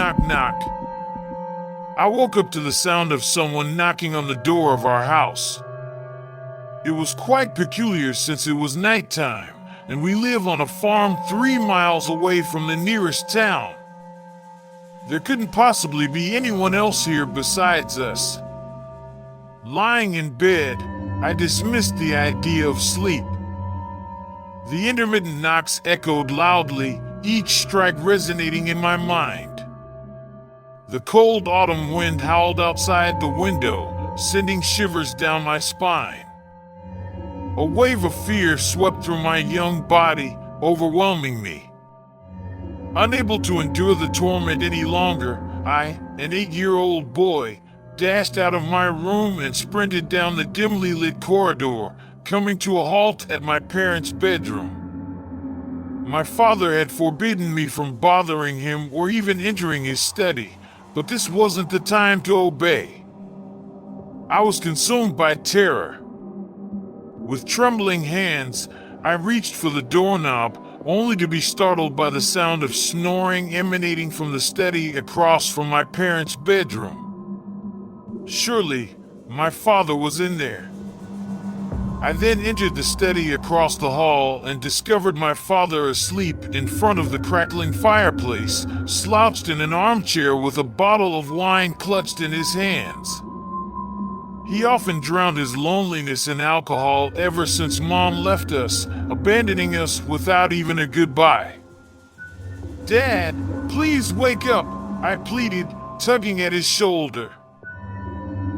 knock, knock. I woke up to the sound of someone knocking on the door of our house. It was quite peculiar since it was nighttime, and we live on a farm 3 miles away from the nearest town. There couldn't possibly be anyone else here besides us. Lying in bed, I dismissed the idea of sleep. The intermittent knocks echoed loudly, each strike resonating in my mind. The cold autumn wind howled outside the window, sending shivers down my spine. A wave of fear swept through my young body, overwhelming me. Unable to endure the torment any longer, I, an 8-year-old boy, dashed out of my room and sprinted down the dimly lit corridor, coming to a halt at my parents' bedroom. My father had forbidden me from bothering him or even entering his study, but this wasn't the time to obey. I was consumed by terror. With trembling hands, I reached for the doorknob, only to be startled by the sound of snoring emanating from the study across from my parents' bedroom. Surely, my father was in there. I then entered the study across the hall and discovered my father asleep in front of the crackling fireplace, slouched in an armchair with a bottle of wine clutched in his hands. He often drowned his loneliness in alcohol ever since Mom left us, abandoning us without even a goodbye. "Dad, please wake up," I pleaded, tugging at his shoulder.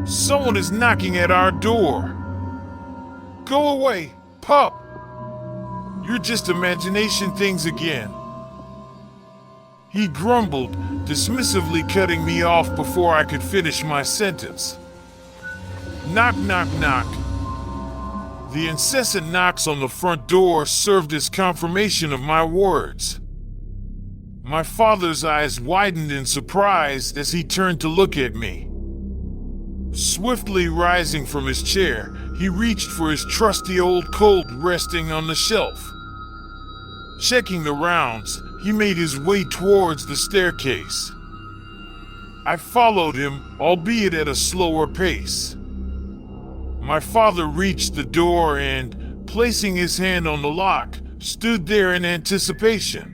"Someone is knocking at our door." "Go away, Pup. You're just imagination things again." He grumbled, dismissively cutting me off before I could finish my sentence. Knock, knock, knock. The incessant knocks on the front door served as confirmation of my words. My father's eyes widened in surprise as he turned to look at me. Swiftly rising from his chair, he reached for his trusty old coat resting on the shelf. Checking the rounds, he made his way towards the staircase. I followed him, albeit at a slower pace. My father reached the door and, placing his hand on the lock, stood there in anticipation.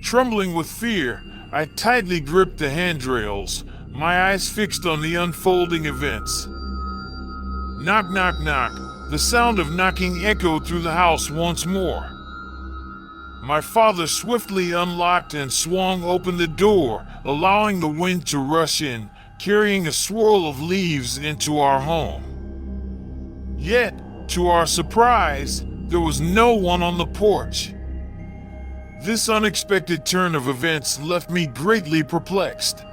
Trembling with fear, I tightly gripped the handrails, my eyes fixed on the unfolding events. Knock, knock, knock. The sound of knocking echoed through the house once more. My father swiftly unlocked and swung open the door, allowing the wind to rush in, carrying a swirl of leaves into our home. Yet, to our surprise, there was no one on the porch. This unexpected turn of events left me greatly perplexed.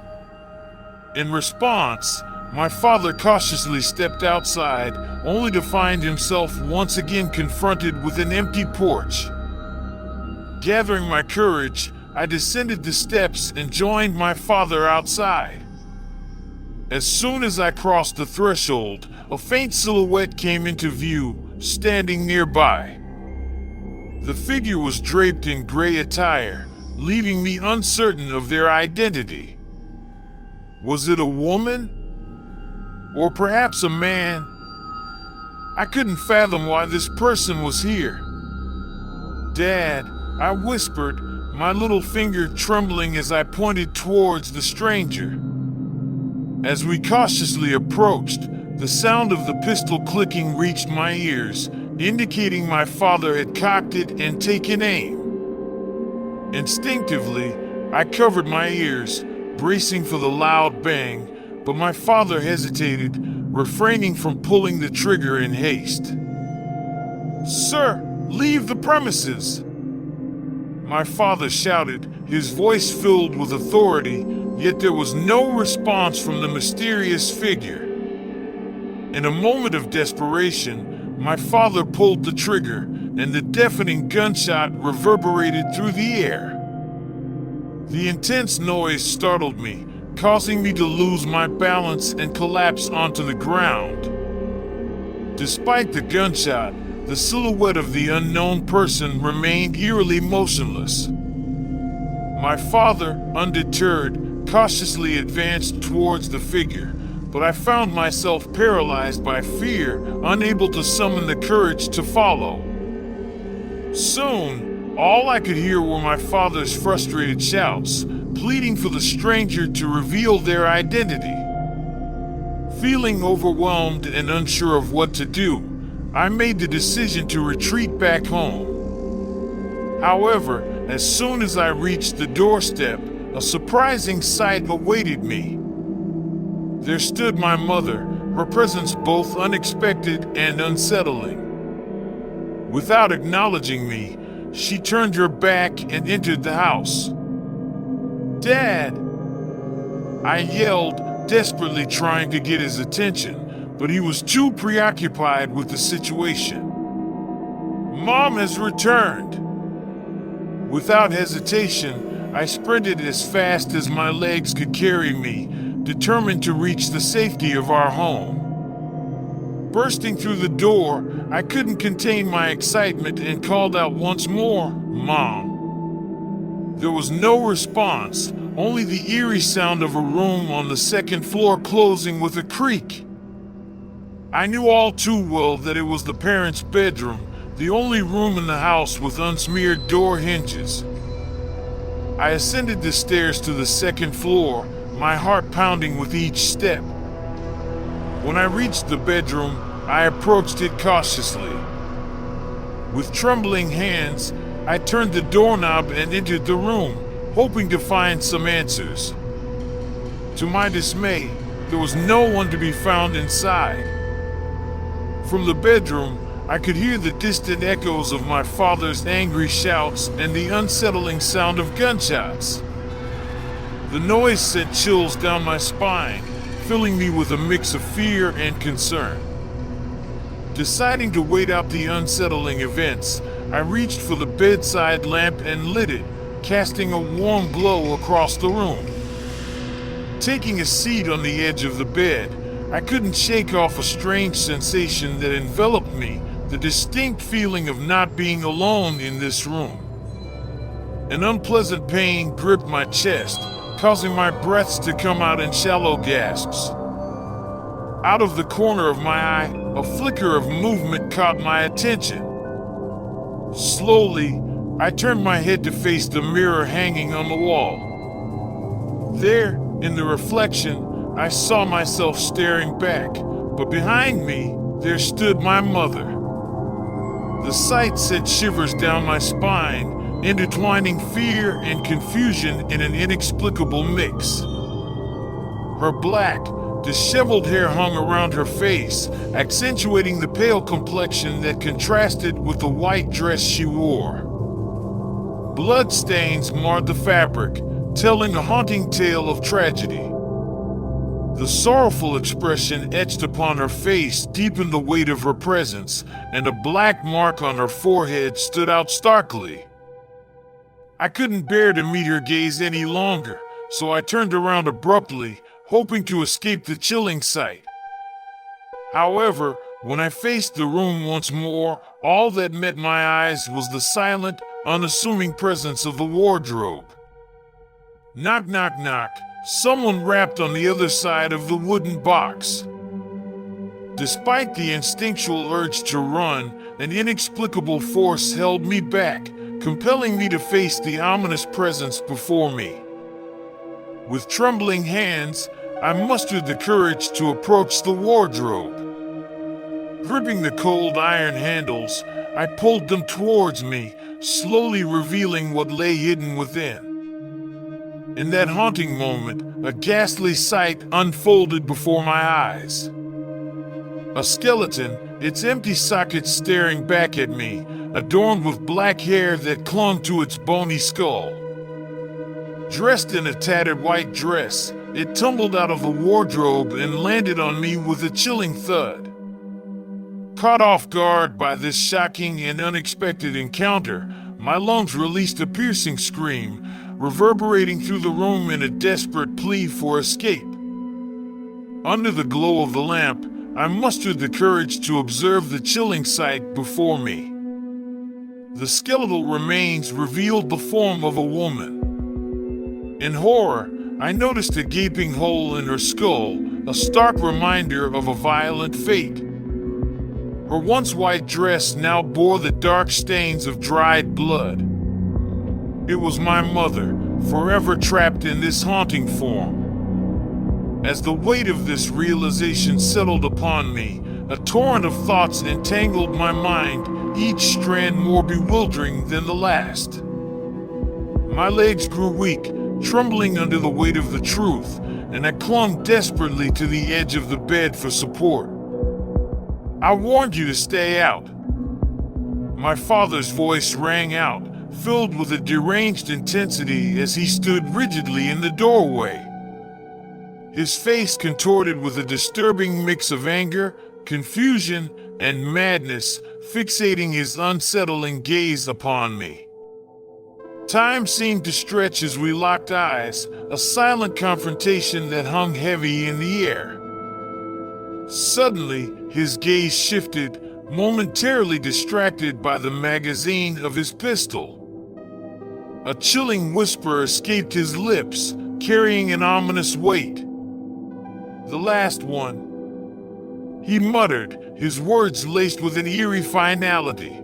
In response, my father cautiously stepped outside, only to find himself once again confronted with an empty porch. Gathering my courage, I descended the steps and joined my father outside. As soon as I crossed the threshold, a faint silhouette came into view, standing nearby. The figure was draped in gray attire, leaving me uncertain of their identity. Was it a woman? Or perhaps a man? I couldn't fathom why this person was here. "Dad," I whispered, my little finger trembling as I pointed towards the stranger. As we cautiously approached, the sound of the pistol clicking reached my ears, indicating my father had cocked it and taken aim. Instinctively, I covered my ears, bracing for the loud bang, but my father hesitated, refraining from pulling the trigger in haste. "Sir, leave the premises!" My father shouted, his voice filled with authority, yet there was no response from the mysterious figure. In a moment of desperation, my father pulled the trigger, and the deafening gunshot reverberated through the air. The intense noise startled me, causing me to lose my balance and collapse onto the ground. Despite the gunshot, the silhouette of the unknown person remained eerily motionless. My father, undeterred, cautiously advanced towards the figure, but I found myself paralyzed by fear, unable to summon the courage to follow. Soon, all I could hear were my father's frustrated shouts, pleading for the stranger to reveal their identity. Feeling overwhelmed and unsure of what to do, I made the decision to retreat back home. However, as soon as I reached the doorstep, a surprising sight awaited me. There stood my mother, her presence both unexpected and unsettling. Without acknowledging me, she turned her back and entered the house. "Dad!" I yelled, desperately trying to get his attention, but he was too preoccupied with the situation. "Mom has returned!" Without hesitation, I sprinted as fast as my legs could carry me, determined to reach the safety of our home. Bursting through the door, I couldn't contain my excitement and called out once more, "Mom!" There was no response, only the eerie sound of a room on the second floor closing with a creak. I knew all too well that it was the parents' bedroom, the only room in the house with unsmeared door hinges. I ascended the stairs to the second floor, my heart pounding with each step. When I reached the bedroom, I approached it cautiously. With trembling hands, I turned the doorknob and entered the room, hoping to find some answers. To my dismay, there was no one to be found inside. From the bedroom, I could hear the distant echoes of my father's angry shouts and the unsettling sound of gunshots. The noise sent chills down my spine, filling me with a mix of fear and concern. Deciding to wait out the unsettling events, I reached for the bedside lamp and lit it, casting a warm glow across the room. Taking a seat on the edge of the bed, I couldn't shake off a strange sensation that enveloped me, the distinct feeling of not being alone in this room. An unpleasant pain gripped my chest, causing my breaths to come out in shallow gasps. Out of the corner of my eye, a flicker of movement caught my attention. Slowly, I turned my head to face the mirror hanging on the wall. There, in the reflection, I saw myself staring back, but behind me, there stood my mother. The sight sent shivers down my spine, intertwining fear and confusion in an inexplicable mix. Her black, disheveled hair hung around her face, accentuating the pale complexion that contrasted with the white dress she wore. Bloodstains marred the fabric, telling a haunting tale of tragedy. The sorrowful expression etched upon her face deepened the weight of her presence, and a black mark on her forehead stood out starkly. I couldn't bear to meet her gaze any longer, so I turned around abruptly, hoping to escape the chilling sight. However, when I faced the room once more, all that met my eyes was the silent, unassuming presence of the wardrobe. Knock, knock, knock. Someone rapped on the other side of the wooden box. Despite the instinctual urge to run, an inexplicable force held me back, compelling me to face the ominous presence before me. With trembling hands, I mustered the courage to approach the wardrobe. Gripping the cold iron handles, I pulled them towards me, slowly revealing what lay hidden within. In that haunting moment, a ghastly sight unfolded before my eyes. A skeleton, its empty sockets staring back at me, adorned with black hair that clung to its bony skull. Dressed in a tattered white dress, it tumbled out of the wardrobe and landed on me with a chilling thud. Caught off guard by this shocking and unexpected encounter, my lungs released a piercing scream, reverberating through the room in a desperate plea for escape. Under the glow of the lamp, I mustered the courage to observe the chilling sight before me. The skeletal remains revealed the form of a woman. In horror, I noticed a gaping hole in her skull, a stark reminder of a violent fate. Her once white dress now bore the dark stains of dried blood. It was my mother, forever trapped in this haunting form. As the weight of this realization settled upon me, a torrent of thoughts entangled my mind, each strand more bewildering than the last. My legs grew weak, trembling under the weight of the truth, and I clung desperately to the edge of the bed for support. "I warned you to stay out." My father's voice rang out, filled with a deranged intensity as he stood rigidly in the doorway. His face contorted with a disturbing mix of anger, confusion, and madness, fixating his unsettling gaze upon me. Time seemed to stretch as we locked eyes, a silent confrontation that hung heavy in the air. Suddenly, his gaze shifted, momentarily distracted by the magazine of his pistol. A chilling whisper escaped his lips, carrying an ominous weight. "The last one," he muttered, his words laced with an eerie finality.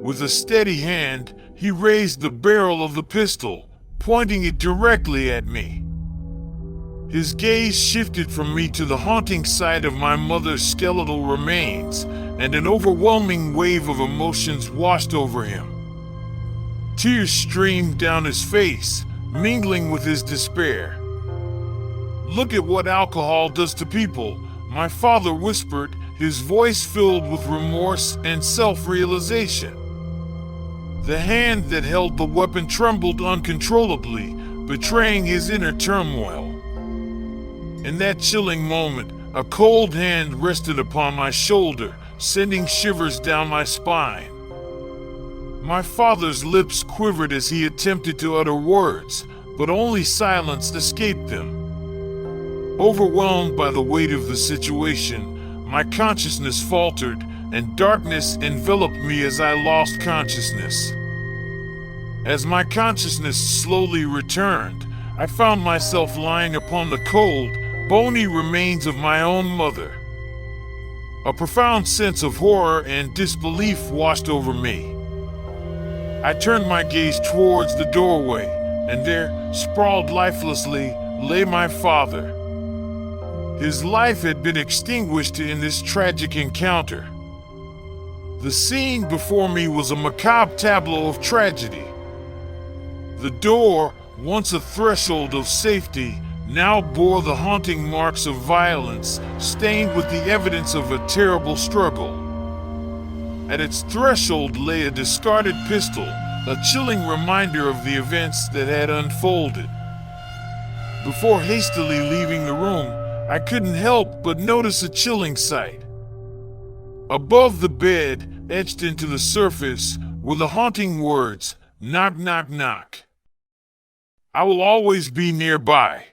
With a steady hand, he raised the barrel of the pistol, pointing it directly at me. His gaze shifted from me to the haunting sight of my mother's skeletal remains, and an overwhelming wave of emotions washed over him. Tears streamed down his face, mingling with his despair. "Look at what alcohol does to people," my father whispered, his voice filled with remorse and self-realization. The hand that held the weapon trembled uncontrollably, betraying his inner turmoil. In that chilling moment, a cold hand rested upon my shoulder, sending shivers down my spine. My father's lips quivered as he attempted to utter words, but only silence escaped them. Overwhelmed by the weight of the situation, my consciousness faltered, and darkness enveloped me as I lost consciousness. As my consciousness slowly returned, I found myself lying upon the cold, bony remains of my own mother. A profound sense of horror and disbelief washed over me. I turned my gaze towards the doorway, and there, sprawled lifelessly, lay my father. His life had been extinguished in this tragic encounter. The scene before me was a macabre tableau of tragedy. The door, once a threshold of safety, now bore the haunting marks of violence, stained with the evidence of a terrible struggle. At its threshold lay a discarded pistol, a chilling reminder of the events that had unfolded. Before hastily leaving the room, I couldn't help but notice a chilling sight. Above the bed, etched into the surface, were the haunting words, "Knock, knock, knock. I will always be nearby."